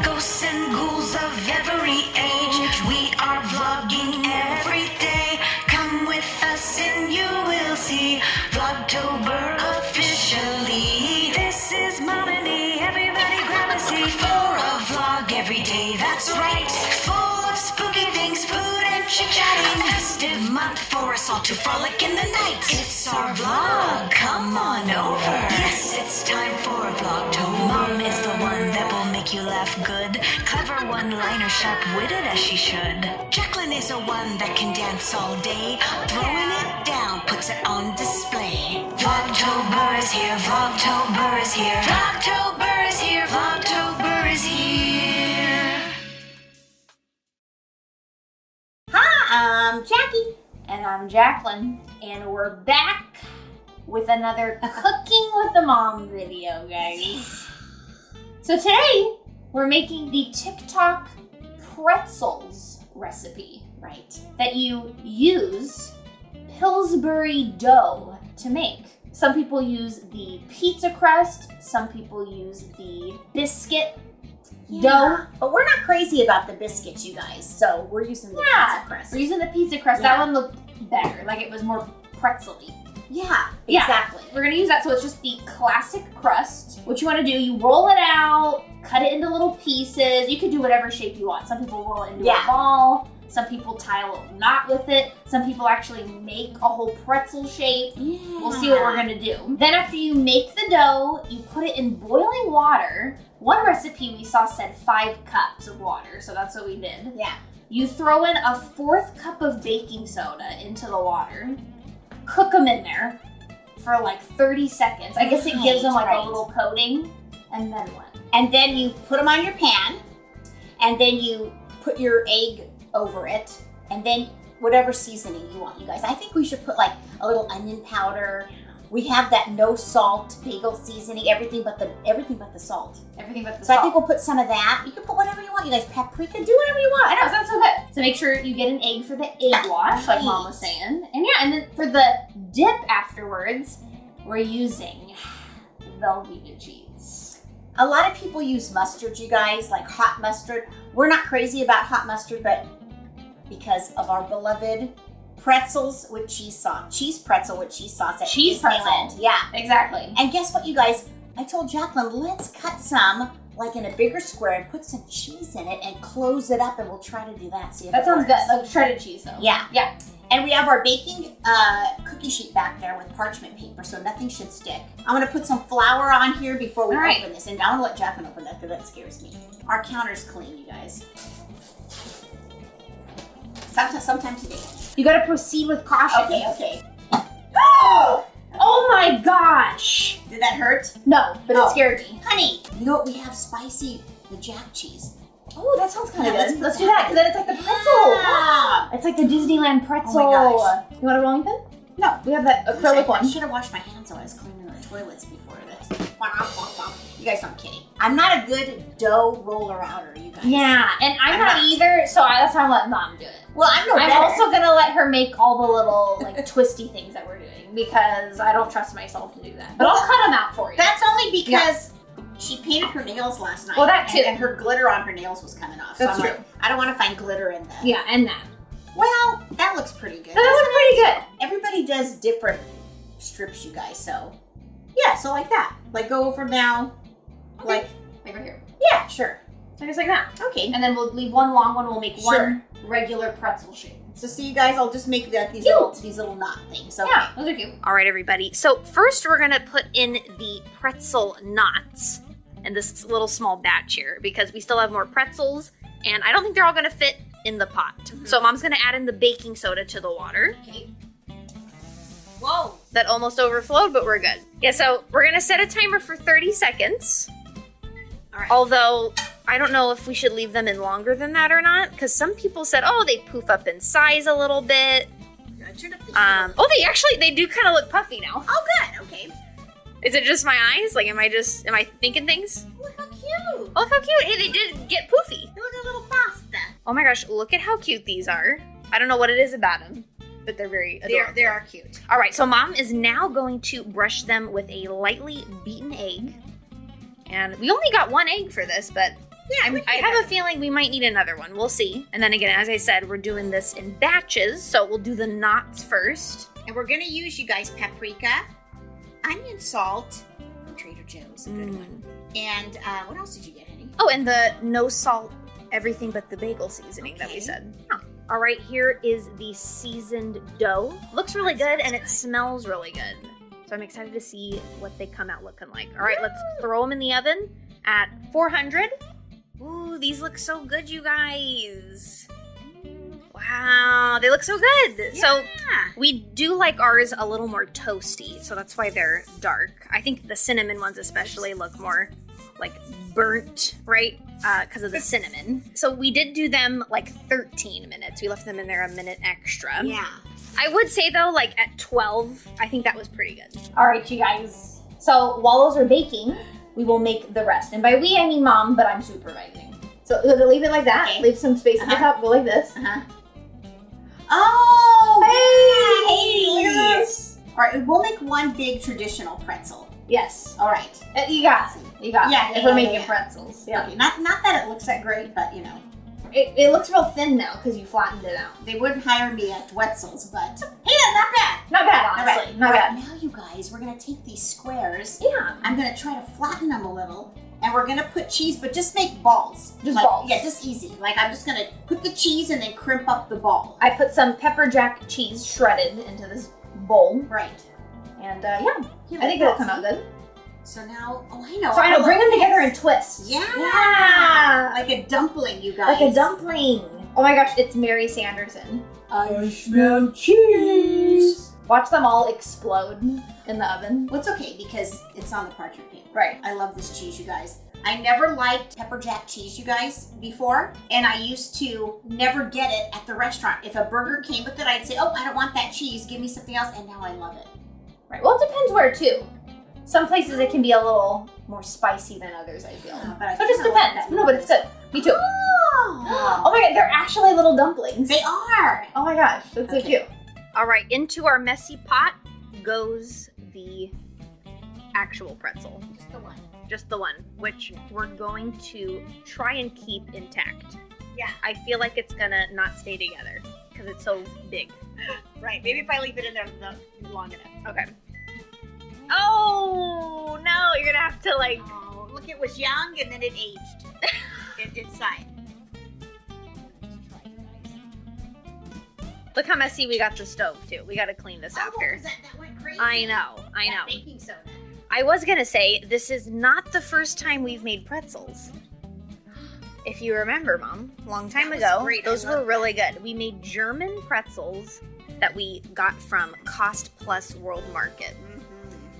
Ghosts and ghouls of every age, we are vlogging every day. Come with us and you will see Vlogtober officially. This is Mom and me, everybody grab a seat for a vlog every day, that's right. Full of spooky things, food and chit-chatting. A festive month for us all to frolic in the night. It's our vlog, come on over. Yes, it's time for Vlogtober. Mom is the one that will make you laugh good. Clever one-liner, sharp-witted as she should. Jacqueline is a one that can dance all day. Throwing it down, puts it on display. Vlogtober is here, Vlogtober is here. Vlogtober is here, Vlogtober is here. Hi, I'm Jackie. And I'm Jacqueline, and we're back with another Cooking with the Mom video, guys. So today, we're making the TikTok pretzels recipe, right? That you use Pillsbury dough to make. Some people use the pizza crust, some people use the biscuit dough. But we're not crazy about the biscuits, you guys, so we're using the pizza crust. We're using the pizza crust. Yeah. That one looked better, like it was more pretzel-y. Yeah, Yeah. exactly. We're gonna use that, so it's just the classic crust. What you wanna do, you roll it out, cut it into little pieces. You could do whatever shape you want. Some people roll it into a ball. Some people tie a little knot with it. Some people actually make a whole pretzel shape. Yeah. We'll see what we're gonna do. Then after you make the dough, you put it in boiling water. One recipe we saw said 5 cups of water, so that's what we did. Yeah. You throw in a 1/4 cup of baking soda into the water. Cook them in there for like 30 seconds. I guess it gives them like a little coating. And then what? And then you put them on your pan, and then you put your egg over it, and then whatever seasoning you want, you guys. I think we should put like a little onion powder. We have that no salt bagel seasoning, everything but the salt. Everything but the So salt. I think we'll put some of that. You can put whatever you want, you guys. Paprika, do whatever you want. I know, sounds so good. So make sure you get an egg for the egg wash, like Mom was saying. And yeah, and then for the dip afterwards, we're using Velveeta cheese. A lot of people use mustard, you guys, like hot mustard. We're not crazy about hot mustard, but because of our beloved pretzels with cheese sauce, cheese pretzel with cheese sauce at Cheese pretzel. Disneyland. Yeah. Exactly. And guess what, you guys? I told Jacqueline, let's cut some like in a bigger square and put some cheese in it and close it up, and we'll try to do that. See if That it sounds works. good. Like shredded cheese though. Yeah. Yeah. And we have our baking cookie sheet back there with parchment paper, so nothing should stick. I'm gonna put some flour on here before we open this, and I'm gonna let Jacqueline open that because that scares me. Our counter's clean, you guys. Sometime today. You gotta proceed with caution. Okay. Oh my gosh! Did that hurt? No, but it scared me. Honey, you know what? We have the jack cheese. Oh, that sounds kind of Yeah, good. let's do that, because then it's like the pretzel. Yeah. It's like the Disneyland pretzel. Oh my gosh. You want a rolling pin? No. We have that acrylic I one. should have washed my hands while I was cleaning the toilets before this. You guys know I'm kidding. I'm not a good dough roller outer, you guys. Yeah, and I'm not either, so that's why I'm letting Mom do it. Well, I'm no I'm better. also gonna let her make all the little like twisty things that we're doing because I don't trust myself to do that. But I'll cut them out for you. That's only because she painted her nails last night. Well, that too. And her glitter on her nails was coming off. That's so I'm true. like, I don't want to find glitter in that. Yeah, and that. Well, that looks pretty good. That looks pretty good. Everybody does different strips, you guys. So, yeah, so like that. Like go from now, like right here. Yeah, sure. So just like that. Okay. And then we'll leave one long one. We'll make one regular pretzel shape. So see you guys, I'll just make these little knot things. Okay. Yeah, those are cute. All right, everybody. So first we're gonna put in the pretzel knots in this little small batch here because we still have more pretzels and I don't think they're all gonna fit in the pot. So Mom's gonna add in the baking soda to the water. Okay. Whoa. That almost overflowed, but we're good. Yeah, so we're gonna set a timer for 30 seconds. All right. Although, I don't know if we should leave them in longer than that or not, because some people said, oh, they poof up in size a little bit. Oh, they do kind of look puffy now. Oh, good. Okay. Is it just my eyes? Like, am I thinking things? Look how cute. Oh, look how cute. Hey, they did get poofy. They look like a little pasta. Oh my gosh, look at how cute these are. I don't know what it is about them, but they're very adorable. They are cute. All right, so Mom is now going to brush them with a lightly beaten egg. And we only got one egg for this, but Yeah, I have a feeling we might need another one. We'll see. And then again, as I said, we're doing this in batches, so we'll do the knots first. And we're gonna use, you guys, paprika, onion salt, Trader Joe's, a good one. And what else did you get, honey? Oh, and the no salt, everything but the bagel seasoning that we said. Huh. All right, here is the seasoned dough. Looks really good and it smells really good. So I'm excited to see what they come out looking like. All right, let's throw them in the oven at 400. Ooh, these look so good, you guys. Wow, they look so good. Yeah. So we do like ours a little more toasty, so that's why they're dark. I think the cinnamon ones especially look more like burnt, right? Because of the cinnamon. So we did do them like 13 minutes. We left them in there a minute extra. Yeah. I would say though, like at 12, I think that was pretty good. All right, you guys. So while those are baking, we will make the rest. And by we, I mean Mom, but I'm supervising. So leave it like that. Okay. Leave some space at the top. Go like this. Oh, Hey, look at this. All right, we'll make one big traditional pretzel. Yes. All right. You got it. You got Yeah, it. If yeah, we're making yeah. pretzels. Yeah. Okay, not that it looks that great, but you know. It looks real thin now because you flattened it out. They wouldn't hire me at Wetzel's, but hey, not bad. Not bad, honestly. Not All bad. right, now you guys, we're gonna take these squares. Yeah. I'm gonna try to flatten them a little, and we're gonna put cheese, but just make balls. Just Like, balls. Yeah, just easy. Like I'm just gonna put the cheese and then crimp up the ball. I put some pepper jack cheese shredded into this bowl. Right. And I think it'll come out good. So now, oh, I know. So I know, bring them together and twist. Yeah. Yeah. Like a dumpling, you guys. Like a dumpling. Oh my gosh, it's Mary Sanderson. I smell cheese. Watch them all explode in the oven. Well, it's okay because it's on the parchment paper. Right. I love this cheese, you guys. I never liked pepper jack cheese, you guys, before, and I used to never get it at the restaurant. If a burger came with it, I'd say, oh, I don't want that cheese, give me something else, and now I love it. Right. Well, it depends where too. Some places it can be a little more spicy than others, I feel. But I So it just kinda like depends. that. No, but it's good. Me too. Oh, Oh my god, they're actually little dumplings. they are. Oh my gosh, that's so Okay. cute. All right, into our messy pot goes the actual pretzel. Just the one. Just the one, which we're going to try and keep intact. Yeah. I feel like it's gonna not stay together because it's so big. Right. Maybe if I leave it in there long enough. Okay. Oh no, you're gonna have to like. Oh, look, it was young and then it aged inside. Look how messy we got the stove too. We gotta clean this after. That went crazy. I know. That baking soda. I was gonna say, this is not the first time we've made pretzels. If you remember, Mom, a long time That was ago, great. I those love were really good. We made German pretzels that we got from Cost Plus World Market.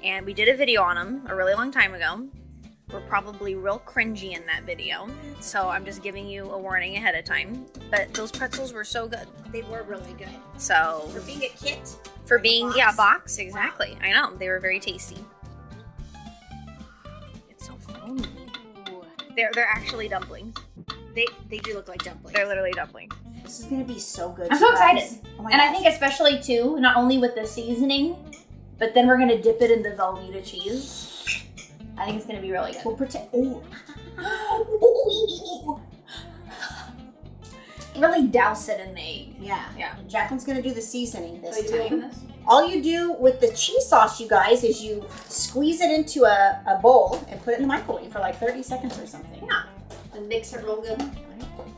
And we did a video on them a really long time ago. We're probably real cringy in that video, so I'm just giving you a warning ahead of time. But those pretzels were so good. They were really good. So, For being a kit. for like a being, box. yeah, box, exactly. I know, they were very tasty. It's so foamy. They're actually dumplings. They do look like dumplings. They're literally dumplings. This is gonna be so good. I'm so you guys. excited. Oh my And I gosh. think especially too, not only with the seasoning, but then we're gonna dip it in the Velveeta cheese. I think it's gonna be really good. We'll pretend. Oh. Really douse it in the egg. Yeah. Yeah. Jacqueline's gonna do the seasoning this So you time. open this? All you do with the cheese sauce, you guys, is you squeeze it into a bowl and put it in the microwave for like 30 seconds or something. Yeah. And mix it real good.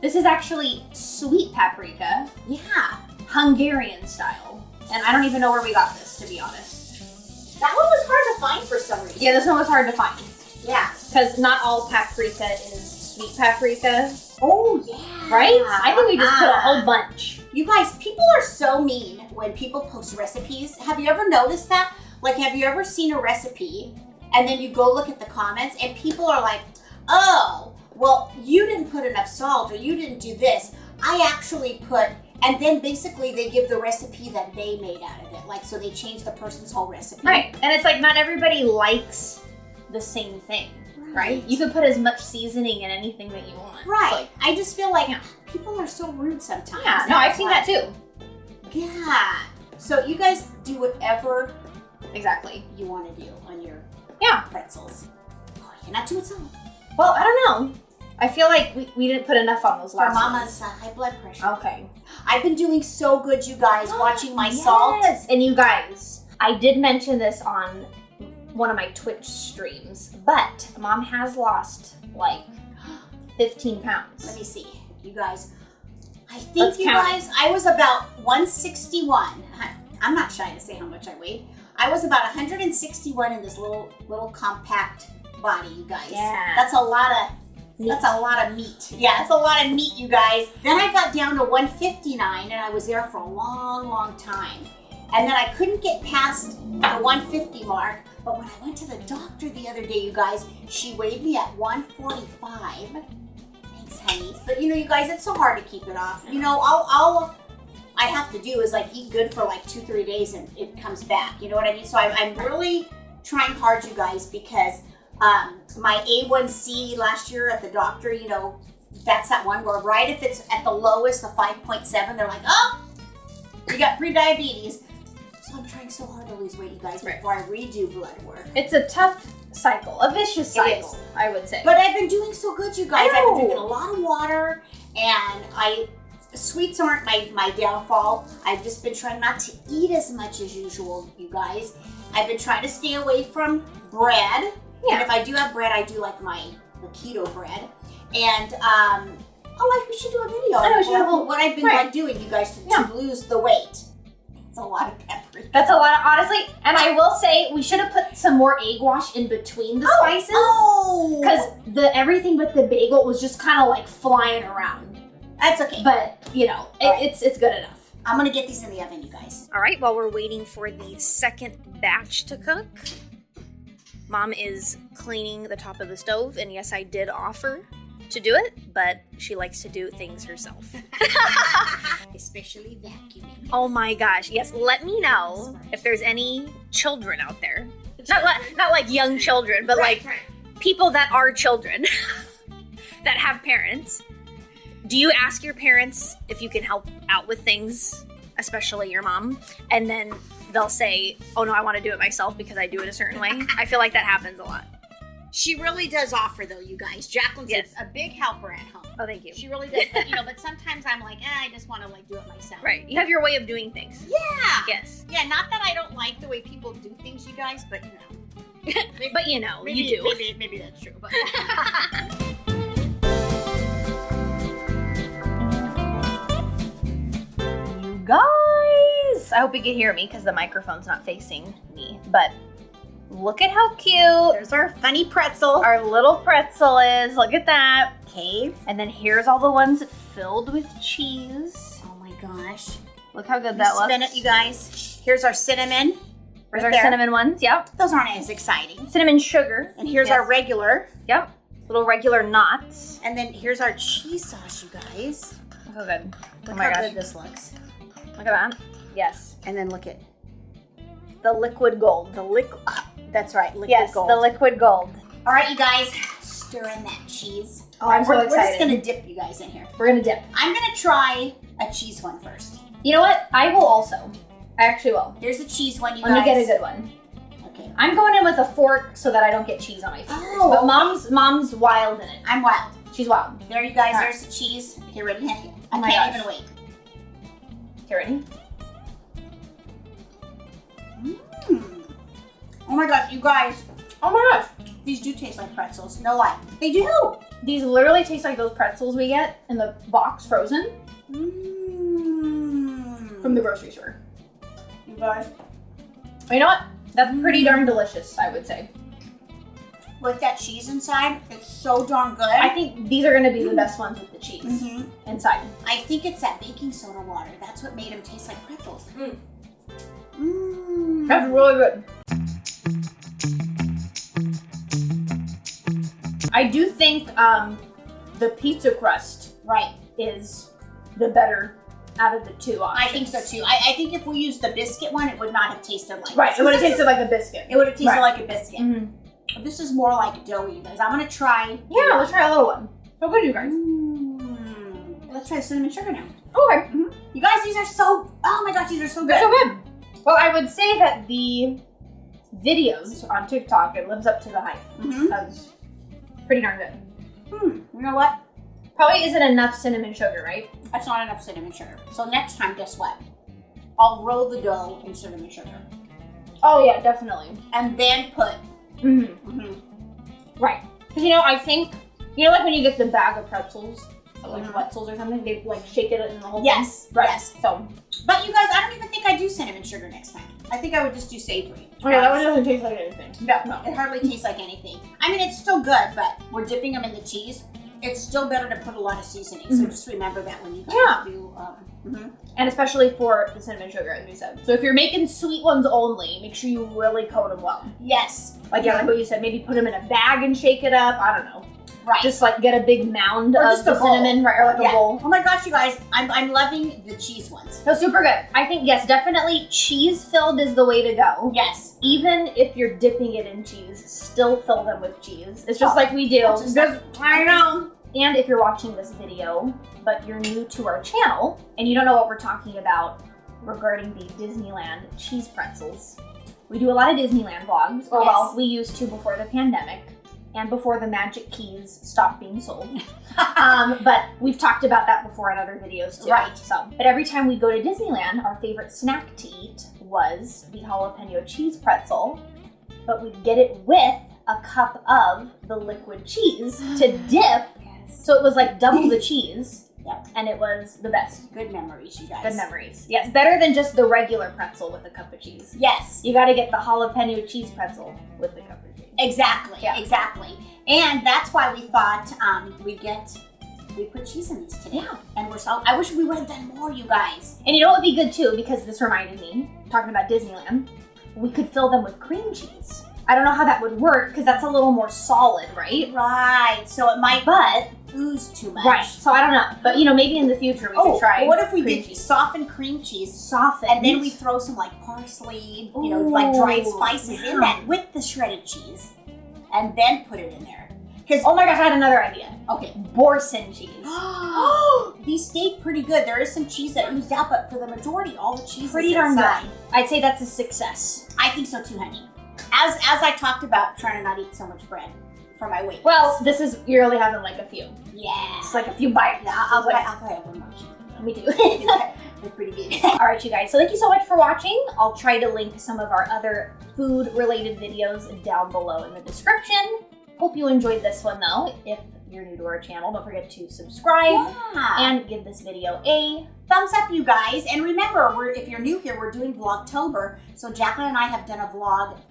This is actually sweet paprika, Yeah. Hungarian style. And I don't even know where we got this, to be honest. That one was hard to find for some reason. Yeah, this one was hard to find. Yeah. Because not all paprika is sweet paprika, Oh, yeah. right? I think we just put a whole bunch. You guys, people are so mean when people post recipes. Have you ever noticed that? Like, have you ever seen a recipe and then you go look at the comments and people are like, oh, well, you didn't put enough salt or you didn't do this. I actually put, and then basically they give the recipe that they made out of it. Like, so they change the person's whole recipe. Right. And it's like not everybody likes the same thing, right? You can put as much seasoning in anything that you want. Right. It's like, I just feel like people are so rude sometimes. yeah, no, I've seen that too. Yeah. So you guys do whatever Exactly. you want to do on your Yeah. pretzels. Oh, you're not too much salt. Well, I don't know. I feel like we didn't put enough on those For last Mama's high blood pressure. ones. Okay. I've been doing so good, you guys, watching my salt. Yes, and you guys, I did mention this on one of my Twitch streams, but Mom has lost like 15 pounds. Let me see, you guys. I think Let's you count guys, I was about 161. I'm not shy to say how much I weighed. I was about 161 in this little compact body, you guys. Yeah. That's a lot of Meat. That's a lot of meat. Yeah, it's a lot of meat, you guys. Then I got down to 159 and I was there for a long, long time. And then I couldn't get past the 150 mark. But when I went to the doctor the other day, you guys, she weighed me at 145. Thanks, honey. But you know, you guys, it's so hard to keep it off. You know, all I have to do is like eat good for like 2-3 days and it comes back. You know what I mean? So I'm really trying hard, you guys, because my A1C last year at the doctor, you know, that's that one where right if it's at the lowest, the 5.7, they're like, oh, you got pre-diabetes. So I'm trying so hard to lose weight, you guys, before I redo blood work. It's a tough cycle, a vicious It cycle, is. I would say. But I've been doing so good, you guys. I I've know. been drinking a lot of water, and sweets aren't my downfall. I've just been trying not to eat as much as usual, you guys. I've been trying to stay away from bread. Yeah. And if I do have bread, I do like the keto bread. And like we should do a video I know, we should have a- on what I've been right. like doing, you guys, Yeah. to lose the weight. It's a lot of pepper. That's a lot, honestly. And I will say, we should have put some more egg wash in between the spices. Oh, Because everything but the bagel was just kind of like flying around. that's okay. But, you know, it's good enough. I'm gonna get these in the oven, you guys. All right, while we're waiting for the second batch to cook, Mom is cleaning the top of the stove, and yes, I did offer to do it, but she likes to do things herself. Especially vacuuming. Oh my gosh, yes, let me know if there's any children out there. Not like young children, but like people that are children that have parents. Do you ask your parents if you can help out with things, especially your mom, and then they'll say, oh no, I want to do it myself because I do it a certain way? I feel like that happens a lot. She really does offer, though, you guys. Jacqueline's Yes. a big helper at home. Oh, thank you. She really does. But, you know, but sometimes I'm like, I just want to like do it myself. Right, you have your way of doing things. Yeah. Yes. Yeah. Not that I don't like the way people do things, you guys, but you know. But you know, you do. Maybe that's true. But You guys! I hope you can hear me because the microphone's not facing me. But look at how cute there's our funny pretzel. our little pretzel is. Look at that. Okay. And then here's all the ones filled with cheese. Oh my gosh. Look how good that looks. Spin it, you guys. Here's our cinnamon. Here's right our there. cinnamon ones. Yep. Those aren't as exciting. Cinnamon sugar. And here's Yes. our regular. Yep. Little regular knots. And then here's our cheese sauce, you guys. Look how good. Look Oh my how gosh. good this looks. Look at that. Yes. And then look at The liquid gold. the liquid. That's right, liquid Yes, gold. the liquid gold. All right, you guys, stir in that cheese. Oh, I'm so We're just excited. gonna dip you guys in here. We're gonna dip. I'm gonna try a cheese one first. You know what? I will also. I actually will. Here's a cheese one, you Let guys. me get a good one. Okay. I'm going in with a fork so that I don't get cheese on my fingers. Oh, but okay. mom's wild in it. I'm wild. She's wild. There, you guys. All right. There's the cheese. Okay, ready? I Oh my can't gosh. even wait. Okay, ready? Oh my gosh, you guys. Oh my gosh. These do taste like pretzels. No lie. They do. These literally taste like those pretzels we get in the box frozen from the grocery store. You guys. You know what? That's pretty darn delicious, I would say. With that cheese inside, it's so darn good. I think these are gonna be the best ones with the cheese Mhm. inside. I think it's that baking soda water. That's what made them taste like pretzels. That's really good. I do think the pizza crust Right. is the better out of the two options. I think so too. I think if we used the biscuit one, it would not have tasted like Right, this. it would have tasted like a biscuit. It would have tasted Right. like a biscuit. Mhm. This is more like doughy, you guys. I'm gonna try. Yeah, let's try a little one. So good, you guys. Let's try cinnamon sugar now. Okay. You guys, these are so. Oh my gosh, these are so good. They're so good. Well, I would say that the videos on TikTok, it lives up to the hype. Mhm. That's pretty darn good. You know what? Probably isn't enough cinnamon sugar, right? That's not enough cinnamon sugar. So next time, guess what? I'll roll the dough in cinnamon sugar. Oh yeah, definitely. And then put... Right. Because I think, like when you get the bag of pretzels, like pretzels or something, they like shake it in the whole Yes, thing. Right. yes. So. But you guys, I don't even think I'd do cinnamon sugar next time. I think I would just do savory. Yeah, that one doesn't taste like anything. No, it hardly tastes like anything. I mean, it's still good, but we're dipping them in the cheese. It's still better to put a lot of seasoning. So just remember that when you guys do. And especially for the cinnamon sugar, as we said. So if you're making sweet ones only, make sure you really coat them well. Yes. Like what you said, maybe put them in a bag and shake it up. I don't know. Right. Just like get a big mound Or of just the a bowl. cinnamon, right, or like a bowl. Oh my gosh, you guys, I'm loving the cheese ones. No, super good. I think, yes, definitely cheese-filled is the way to go. Yes. Even if you're dipping it in cheese, still fill them with cheese. It's just like we do. I know. And if you're watching this video, but you're new to our channel, and you don't know what we're talking about regarding the Disneyland cheese pretzels, we do a lot of Disneyland vlogs, or well, we used to before the pandemic, and before the magic keys stopped being sold. But we've talked about that before in other videos too. Right. So, but every time we go to Disneyland, our favorite snack to eat was the jalapeno cheese pretzel, but we'd get it with a cup of the liquid cheese to dip. So it was like double the cheese. Yep. And it was the best. Good memories, you guys. Good memories. Yes, better than just the regular pretzel with a cup of cheese. Yes. You gotta get the jalapeno cheese pretzel with the cup of cheese. Exactly. Yeah. Exactly. And that's why we thought we put cheese in these today. Yeah. And I wish we would have done more, you guys. And you know what would be good too, because this reminded me, talking about Disneyland, we could fill them with cream cheese. I don't know how that would work, because that's a little more solid, right? Right. So it might ooze too much. Right. So I don't know. But maybe in the future we could try. What if we cream did cheese. softened cream cheese? Softened. And then we throw some like parsley, like dried spices in that with the shredded cheese. And then put it in there. Oh my gosh, I had another idea. Okay. Boursin cheese. These stayed pretty good. There is some cheese that oozed out, but for the majority, all the cheese Pretty is darn inside. good. I'd say that's a success. I think so too, honey. As I talked about trying to not eat so much bread for my weight. Well, you're only having like a few. Yeah. It's like a few bites. Yeah, I'll go ahead one more. Me too. They're pretty good. All right, you guys. So thank you so much for watching. I'll try to link some of our other food-related videos down below in the description. Hope you enjoyed this one, though. If you're new to our channel, don't forget to subscribe and give this video a thumbs up, you guys. And remember, if you're new here, we're doing Vlogtober. So Jacqueline and I have done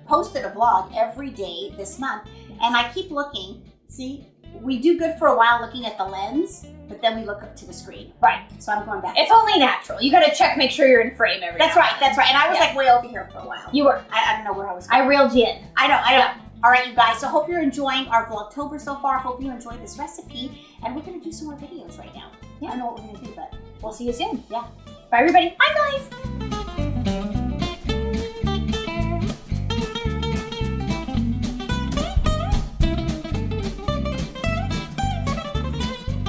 posted a vlog every day this month. And I keep looking. See, we do good for a while looking at the lens, but then we look up to the screen. Right. So I'm going back. It's only natural. You got to check, make sure you're in frame every That's right. That's right. And I was like way over here for a while. You were. I don't know where I was going. I reeled you in. I know. All right, you guys. So hope you're enjoying our Vlogtober so far. Hope you enjoyed this recipe. And we're going to do some more videos right now. I don't know what we're going to do, but we'll see you soon. Yeah. Bye, everybody. Bye, guys.